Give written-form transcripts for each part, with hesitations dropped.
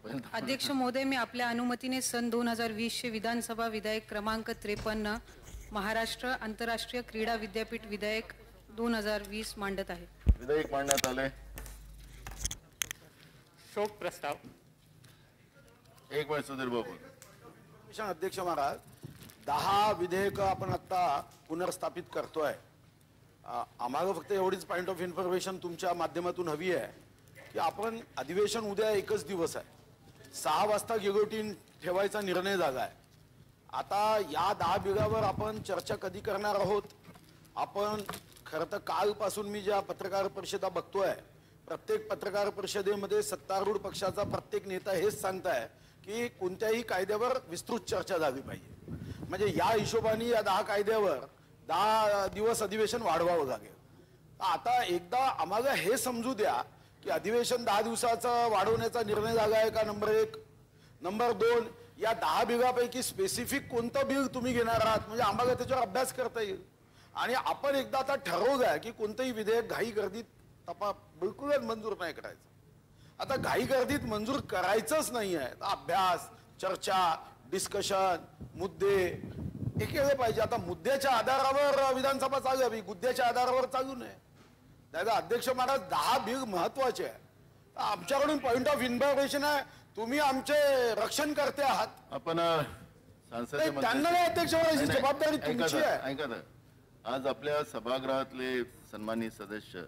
अध्यक्ष महोदय, मी आपल्या अनुमतीने सन 2020 चे विधानसभा विधेयक क्रमांक 53 महाराष्ट्र आंतरराष्ट्रीय क्रीडा विद्यापीठ विधेयक 2020 मांडत आहे. विधेयक मांडण्यात आले. शोक प्रस्ताव. एक वेळ सुधीर बाबू. अध्यक्ष महाराज, 10 विधेयक आपण आता पुनर्स्थापित करतोय. आम्हाला फक्त एवढीच पॉइंट ऑफ इन्फॉर्मेशन तुमच्या माध्यमातून हवी आहे की आपण अधिवेशन उद्या एकच दिवस आहे, 6 वाजता गिगोटीन ठेवायचा निर्णय झाला आहे. आता या 10 बिघावर आपण चर्चा कधी करणार आहोत? आपण खरं तर कालपासून मी ज्या पत्रकार परिषदा बघतोय, प्रत्येक पत्रकार परिषदेमध्ये सत्तारूढ पक्षाचा प्रत्येक नेता हेच सांगताय की कोणत्याही कायद्यावर विस्तृत चर्चा झाली पाहिजे. म्हणजे या हिशोबाने या 10 कायद्यावर 10 दिवस अधिवेशन वाढवावं लागेल. आता एकदा आम्हाला हे समजू द्या की अधिवेशन 10 दिवसाचा वाढवण्याचा निर्णय झाला आहे का? नंबर 1. नंबर 2, या 10 बिघापैकी स्पेसिफिक कोणतं बिल तुम्ही घेणार आहात, म्हणजे आम्हाला त्याच्यावर अभ्यास करता येईल. आणि आपण एकदा आता ठरवलंय की कोणतंही विधेयक घाई गर्दीत बिलकुलच मंजूर नाही करायचं. आता घाई गर्दीत मंजूर करायचंच नाही आहे, अभ्यास, चर्चा, डिस्कशन, मुद्दे हे केले पाहिजे. आता मुद्द्याच्या आधारावर विधानसभा चालवावी, गुद्द्याच्या आधारावर चालू नये. दादा अध्यक्ष महाराज, 10 बिल महत्वाचे आहे. आमच्याकडून पॉइंट ऑफ इन्फॉर्मेशन आहे, तुम्ही आमचे रक्षण करते आहात. आपण त्यांना नाही अध्यक्ष महाराज, जबाबदारी तुमची आहे. ऐका ना, आज आपल्या सभागृहातले सन्माननीय सदस्य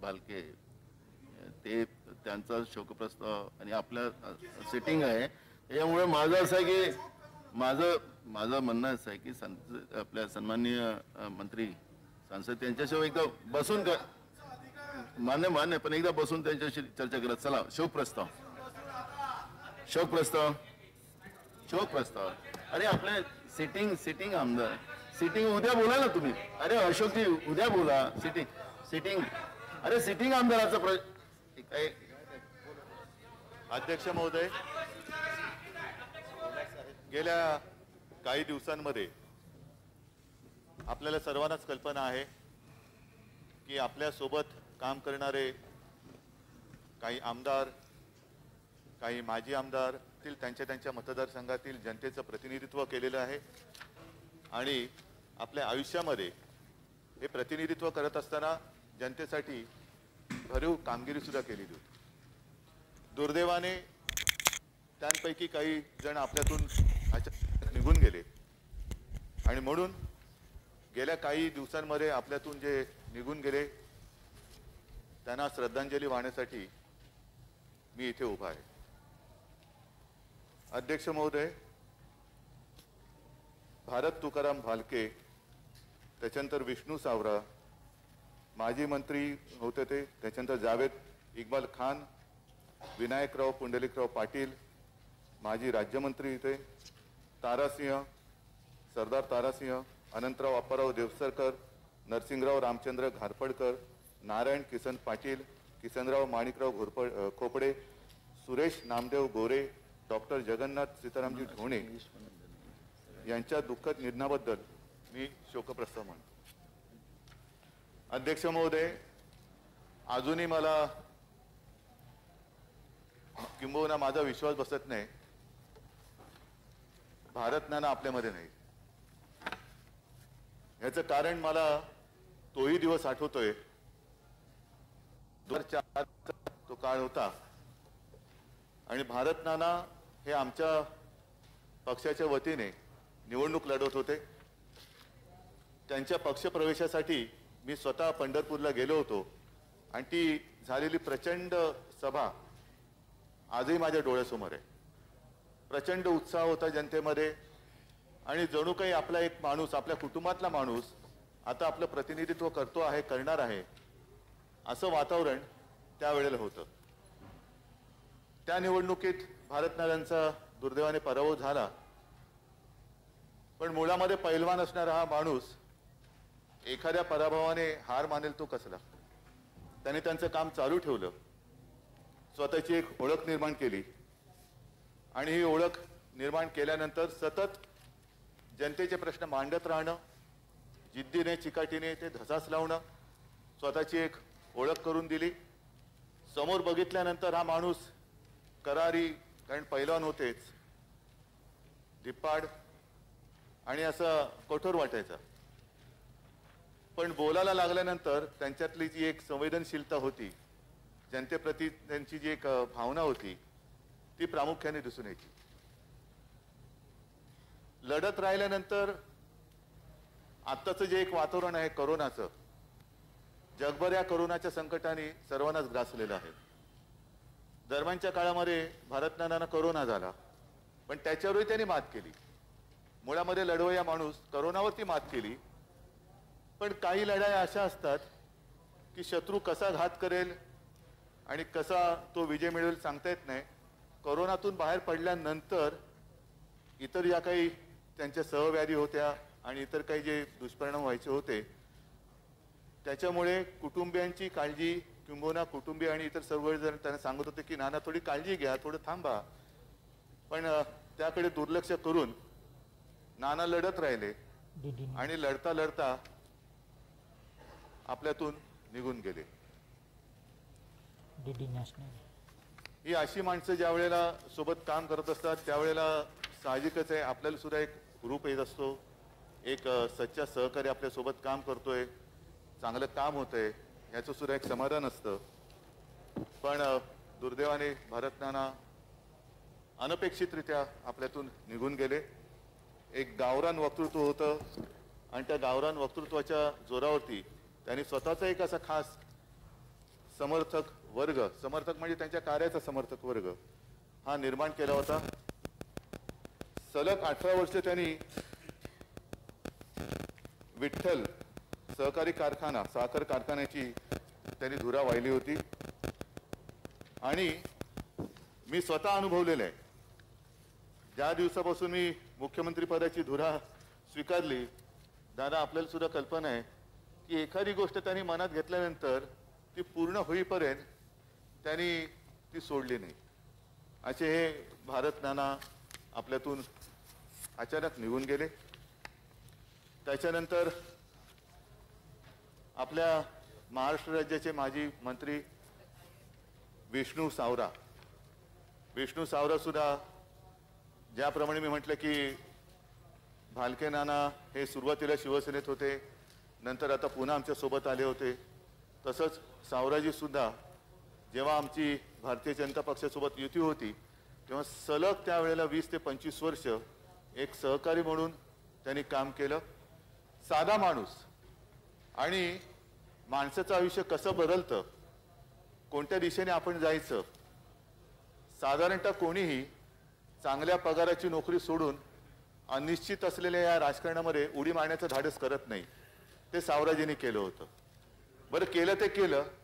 भालके ते त्यांचा शोकप्रस्ताव आणि आपल्या सिटिंग आहे. यामुळे माझं असं आहे की माझं म्हणणं असं आहे की आपल्या सन्माननीय मंत्री सांसद यांच्याशिवाय एकदा बसून मान्य पण एकदा बसून त्यांच्याशी चर्चा करत. चला, शोकप्रस्ताव. अरे आपल्या सिटिंग आमदार सिटिंग उद्या बोला ना तुम्ही. अरे अशोकजी उद्या बोला. सिटिंग अरे सिटिंग आमदाराचा काय. अध्यक्ष महोदय, गेल्या काही दिवसांमध्ये आपल्याला सर्वांनाच कल्पना आहे की आपल्या सोबत काम करणारे काही आमदार, काही माजी आमदार त्यांच्या मतदारसंघातील जनतेचं प्रतिनिधित्व केलेलं आहे आणि आपल्या आयुष्यामध्ये हे प्रतिनिधित्व करत असताना जनतेसाठी भरीव कामगिरी सुद्धा केलेली होती. दुर्दैवाने त्यांपैकी काही जण आपल्यातून निघून गेले आणि म्हणून गेल्या काही दिवसांमध्ये आपल्यातून जे निघून गेले त्यांना श्रद्धांजली वाहण्यासाठी मी इथे उभा आहे. अध्यक्ष महोदय, भारत तुकाराम भालके, त्याच्यानंतर विष्णू सावरा, माजी मंत्री होते ते, त्याच्यानंतर जावेद इक्बाल खान, विनायकराव पुंडलिकराव पाटील, माजी राज्यमंत्री इथे, तारासिंह, सरदार तारासिंह, अनंतराव अप्पाराव देवसरकर, नरसिंगराव रामचंद्र घारपडकर, नारायण किसन पाटील, किसनराव माणिकराव खोपडे, सुरेश नामदेव गोरे, डॉक्टर जगन्नाथ सीतारामजी ढोणे यांच्या दुःखद निधनाबद्दल मी शोकप्रस्ताव मांडतो. अध्यक्ष महोदय, अजूनही मला किंबहुना माझा विश्वास बसत नाही भारत नाना आपल्यामध्ये नाही. याचं कारण मला तोही दिवस आठवतोय. 2004 तो काळ होता आणि भारत नाना हे आमच्या पक्षाच्या वतीने निवडणूक लढवत होते. त्यांच्या पक्षप्रवेशासाठी मी स्वतः पंढरपूरला गेलो होतो आणि ती झालेली प्रचंड सभा आजही माझ्या डोळ्यासमोर आहे. प्रचंड उत्साह होता जनतेमध्ये आणि जणू काही आपला एक माणूस, आपल्या कुटुंबातला माणूस आता आपलं प्रतिनिधित्व करणार आहे असं वातावरण त्यावेळेला होतं. त्या निवडणुकीत भारतनानांचा दुर्दैवाने पराभव झाला, पण मुळामध्ये पैलवान असणारा हा माणूस एखाद्या पराभवाने हार मानेल तो कसला. त्याने त्यांचं काम चालू ठेवलं, स्वतःची एक ओळख निर्माण केली आणि ही ओळख निर्माण केल्यानंतर सतत जनतेचे प्रश्न मांडत राहणं, जिद्दीने चिकाटीने ते धसास लावणं, स्वतःची एक ओळख करून दिली. समोर बघितल्यानंतर हा माणूस करारी, कारण पैलवान होतेच, धिप्पाड आणि असं कठोर वाटायचं. पण बोलायला लागल्यानंतर त्यांच्यातली जी एक संवेदनशीलता होती, जनतेप्रती त्यांची जी एक भावना होती, ती प्रामुख्याने दिसून यायची. लढत राहिल्यानंतर आत्ताचं जे एक वातावरण आहे कोरोनाचं, जगभर या कोरोनाच्या संकटाने सर्वांनाच ग्रासलेलं आहे. दरम्यानच्या काळामध्ये भारतनानांना कोरोना झाला, पण त्याच्यावरही त्यांनी मात केली. मुळामध्ये लढवय्या माणूस कोरोनावरती मात केली. पण काही लढाया अशा असतात की शत्रू कसा घात करेल आणि कसा तो विजय मिळवेल सांगता येत नाही. कोरोनातून बाहेर पडल्यानंतर इतर ज्या काही त्यांच्या सहव्याधी होत्या आणि इतर काही जे दुष्परिणाम व्हायचे होते, त्याच्यामुळे कुटुंबियांची काळजी किंबहुना कुटुंबीय आणि इतर सर्वजण त्यांना सांगत होते की नाना थोडी काळजी घ्या, थोडं थांबा. पण त्याकडे दुर्लक्ष करून नाना लढत राहिले आणि लढता लढता आपल्यातून निघून गेले. ही अशी माणसं ज्या वेळेला सोबत काम करत असतात त्यावेळेला साहजिकच आहे आपल्याला सुद्धा एक ग्रुप येत असतो, एक सच्चा सहकारी आपल्या सोबत काम करतोय, चांगलं काम होतंय याचं सुद्धा एक समाधान असतं. पण दुर्दैवाने भारतनाना अनपेक्षितरित्या आपल्यातून निघून गेले. एक गावरान वक्तृत्व होतं आणि त्या गावरान वक्तृत्वाच्या जोरावरती त्यांनी स्वतःचा एक असा खास समर्थक वर्ग, समर्थक म्हणजे त्यांच्या कार्याचा समर्थक वर्ग हा निर्माण केला होता. सलग 18 वर्ष त्यांनी विठ्ठल सहकारी कारखाना, साखर कारखान्याची त्यांनी धुरा वाहिली होती. आणि मी स्वतः अनुभवलेलं आहे. ज्या दिवसापासून मी मुख्यमंत्री पदाची धुरा स्वीकारली, दादा आपल्याला सुद्धा कल्पना आहे की एखादी गोष्ट त्यांनी मनात घेतल्यानंतर ती पूर्ण होईपर्यंत त्यांनी ती सोडली नाही. असे हे भारतनाना आपल्यातून अचानक निघून गेले. त्याच्यानंतर आपल्या महाराष्ट्र राज्याचे माजी मंत्री विष्णू सावरा सुद्धा, ज्याप्रमाणे मी म्हटलं की भालके नाना हे सुरुवातीला शिवसेनेत होते, नंतर आता पुन्हा आमच्या सोबत आले होते, तसंच सावराजी सुद्धा जेव्हा आमची भारतीय जनता पक्षासोबत युती होती तेव्हा सलग त्यावेळेला 20 ते 25 वर्ष एक सहकारी म्हणून त्यांनी काम केलं. साधा माणूस आणि माणसाचं आयुष्य कसं बदलतं, कोणत्या दिशेने आपण जायचं, साधारणतः कोणीही चांगल्या पगाराची नोकरी सोडून अनिश्चित असलेल्या या राजकारणामध्ये उडी मारण्याचं धाडस करत नाही. ते सावराजींनी केलं होतं. बरं केलं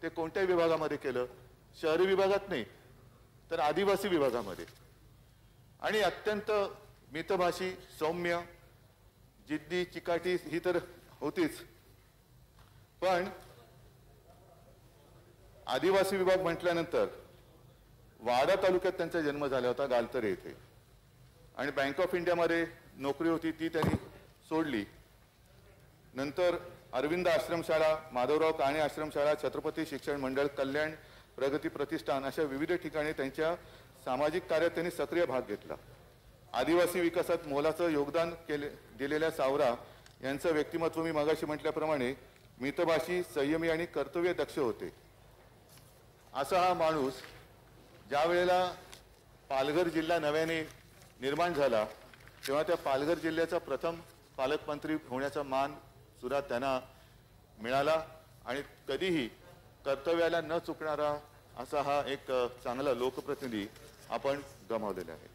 ते कोणत्या विभागामध्ये केलं? शहरी विभागात नाही तर आदिवासी विभागामध्ये. आणि अत्यंत मितभाषी, सौम्य, जिद्दी, चिकाटी ही तर होतीच, पण आदिवासी विभाग म्हटल्यानंतर वाडा तालुक्यात त्यांचा जन्म झाला होता, गालतरे येथे. आणि बँक ऑफ इंडियामध्ये नोकरी होती, ती त्यांनी सोडली. नंतर अरविंद आश्रमशाळा, माधवराव काणे आश्रमशाळा, छत्रपती शिक्षण मंडळ, कल्याण प्रगती प्रतिष्ठान अशा विविध ठिकाणी त्यांच्या सामाजिक कार्यात त्यांनी सक्रिय भाग घेतला. आदिवासी विकासात मोलाचं योगदान दिलेल्या सावरा यांचं व्यक्तिमत्व मी मगाशी म्हटल्याप्रमाणे मितभाषी, संयमी आणि कर्तव्य दक्ष होते. असा हा माणूस ज्या वेळेला पालघर जिल्हा नव्याने निर्माण झाला तेव्हा त्या पालघर जिल्ह्याचा प्रथम पालकमंत्री होण्याचा मान सुद्धा त्यांना मिळाला. आणि कधीही कर्तव्याला न चुकणारा असा हा एक चांगला लोकप्रतिनिधी आपण गमावलेला आहे.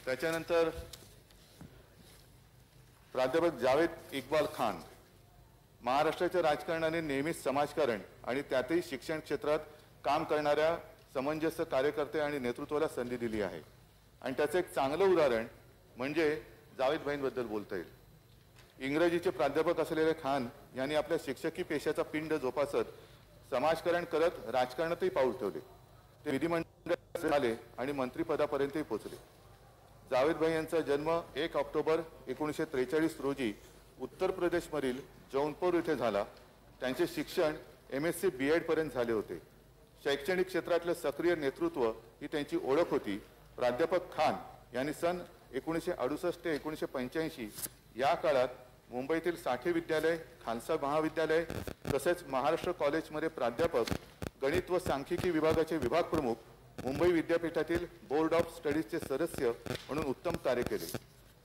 त्याच्यानंतर प्राध्यापक जावेद इक्बाल खान, महाराष्ट्राच्या राजकारणाने नेहमीच समाजकारण आणि त्यातही शिक्षण क्षेत्रात काम करणाऱ्या समंजस कार्यकर्ते आणि नेतृत्वाला संधी दिली आहे. आणि त्याचं एक चांगलं उदाहरण म्हणजे जावेद भाईंबद्दल बोलता येईल. इंग्रजीचे प्राध्यापक असलेले खान यांनी आपल्या शिक्षकी पेशाचा पिंड जोपासत समाजकारण करत राजकारणातही पाऊल ठेवले. ते विधिमंडळात आले आणि मंत्रिपदापर्यंतही पोहोचले. जावेद भाई यांचा जन्म 1 ऑक्टोबर 1943 रोजी उत्तर प्रदेशमधील जौनपूर येथे झाला. त्यांचे शिक्षण MSc BEd पर्यंत झाले होते. शैक्षणिक क्षेत्रातले सक्रिय नेतृत्व ही त्यांची ओळख होती. प्राध्यापक खान यांनी सन 1968 ते 1985 या काळात मुंबईतील साठे विद्यालय, खालसा महाविद्यालय तसेच महाराष्ट्र कॉलेजमध्ये प्राध्यापक, गणित व सांख्यिकी विभागाचे विभाग प्रमुख, मुंबई विद्यापीठातील बोर्ड ऑफ स्टडीजचे सदस्य म्हणून उत्तम कार्य केले.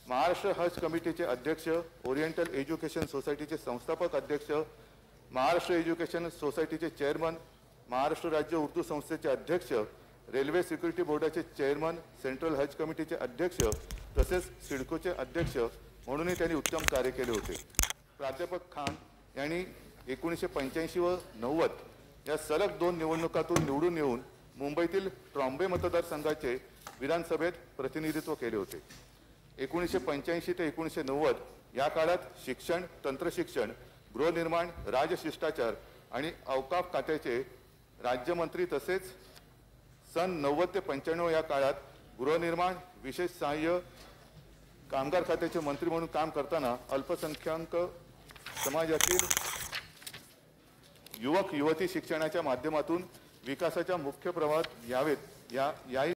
महाराष्ट्र हज कमिटीचे अध्यक्ष, ओरिएंटल एज्युकेशन सोसायटीचे संस्थापक अध्यक्ष, महाराष्ट्र एज्युकेशन सोसायटीचे चेअरमन, महाराष्ट्र राज्य उर्दू संस्थेचे अध्यक्ष, रेल्वे सिक्युरिटी बोर्डाचे चेअरमन, सेंट्रल हज कमिटीचे अध्यक्ष तसेच सिडकोचे अध्यक्ष म्हणूनही त्यांनी उत्तम कार्य केले होते. प्राध्यापक खान यांनी 1985 व 90 या सलग 2 निवडणुकातून निवडून येऊन मुंबईतील ट्रॉम्बे मतदारसंघाचे विधानसभेत प्रतिनिधित्व केले होते. 1985 ते 1990 या काळात शिक्षण, तंत्रशिक्षण, गृहनिर्माण, राजशिष्टाचार आणि अवकाफ खात्याचे राज्यमंत्री तसेच सन 90 ते 95 या काळात गृहनिर्माण, विशेष सहाय्य, कामगार खात्याचे मंत्री म्हणून काम करताना अल्पसंख्याक समाजातील युवक युवती शिक्षणाच्या माध्यमातून विकासाच्या मुख्य प्रवाहात यावेत याही